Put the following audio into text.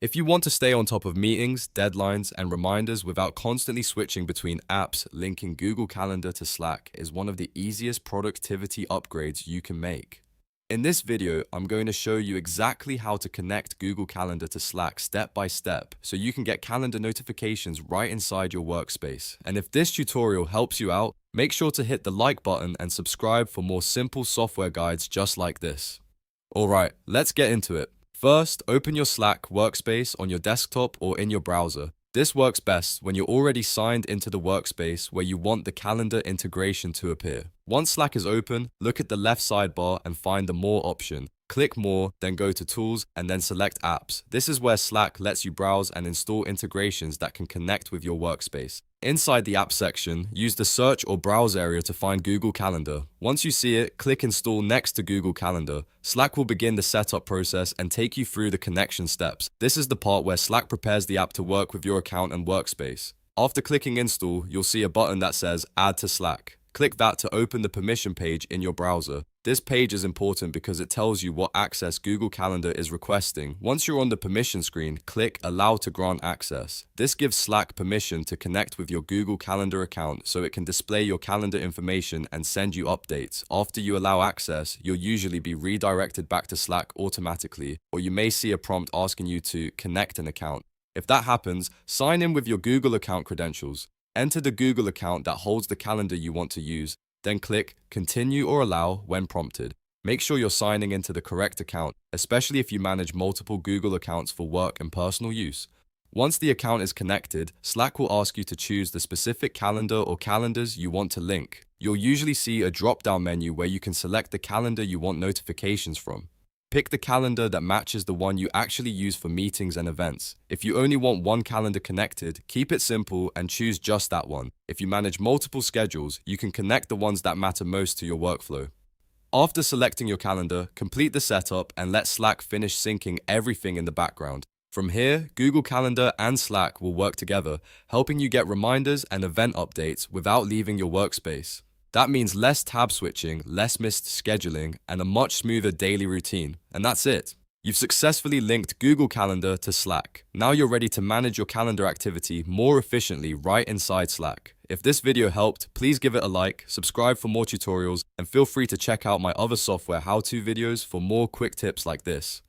If you want to stay on top of meetings, deadlines, and reminders without constantly switching between apps, linking Google Calendar to Slack is one of the easiest productivity upgrades you can make. In this video, I'm going to show you exactly how to connect Google Calendar to Slack step by step so you can get calendar notifications right inside your workspace. And if this tutorial helps you out, make sure to hit the like button and subscribe for more simple software guides just like this. Alright, let's get into it. First, open your Slack workspace on your desktop or in your browser. This works best when you're already signed into the workspace where you want the calendar integration to appear. Once Slack is open, look at the left sidebar and find the More option. Click More, then go to Tools and then select Apps. This is where Slack lets you browse and install integrations that can connect with your workspace. Inside the Apps section, use the Search or Browse area to find Google Calendar. Once you see it, click Install next to Google Calendar. Slack will begin the setup process and take you through the connection steps. This is the part where Slack prepares the app to work with your account and workspace. After clicking Install, you'll see a button that says Add to Slack. Click that to open the permission page in your browser. This page is important because it tells you what access Google Calendar is requesting. Once you're on the permission screen, click Allow to grant access. This gives Slack permission to connect with your Google Calendar account so it can display your calendar information and send you updates. After you allow access, you'll usually be redirected back to Slack automatically, or you may see a prompt asking you to connect an account. If that happens, sign in with your Google account credentials. Enter the Google account that holds the calendar you want to use, then click Continue or Allow when prompted. Make sure you're signing into the correct account, especially if you manage multiple Google accounts for work and personal use. Once the account is connected, Slack will ask you to choose the specific calendar or calendars you want to link. You'll usually see a drop-down menu where you can select the calendar you want notifications from. Pick the calendar that matches the one you actually use for meetings and events. If you only want one calendar connected, keep it simple and choose just that one. If you manage multiple schedules, you can connect the ones that matter most to your workflow. After selecting your calendar, complete the setup and let Slack finish syncing everything in the background. From here, Google Calendar and Slack will work together, helping you get reminders and event updates without leaving your workspace. That means less tab switching, less missed scheduling, and a much smoother daily routine. And that's it. You've successfully linked Google Calendar to Slack. Now you're ready to manage your calendar activity more efficiently right inside Slack. If this video helped, please give it a like, subscribe for more tutorials, and feel free to check out my other software how-to videos for more quick tips like this.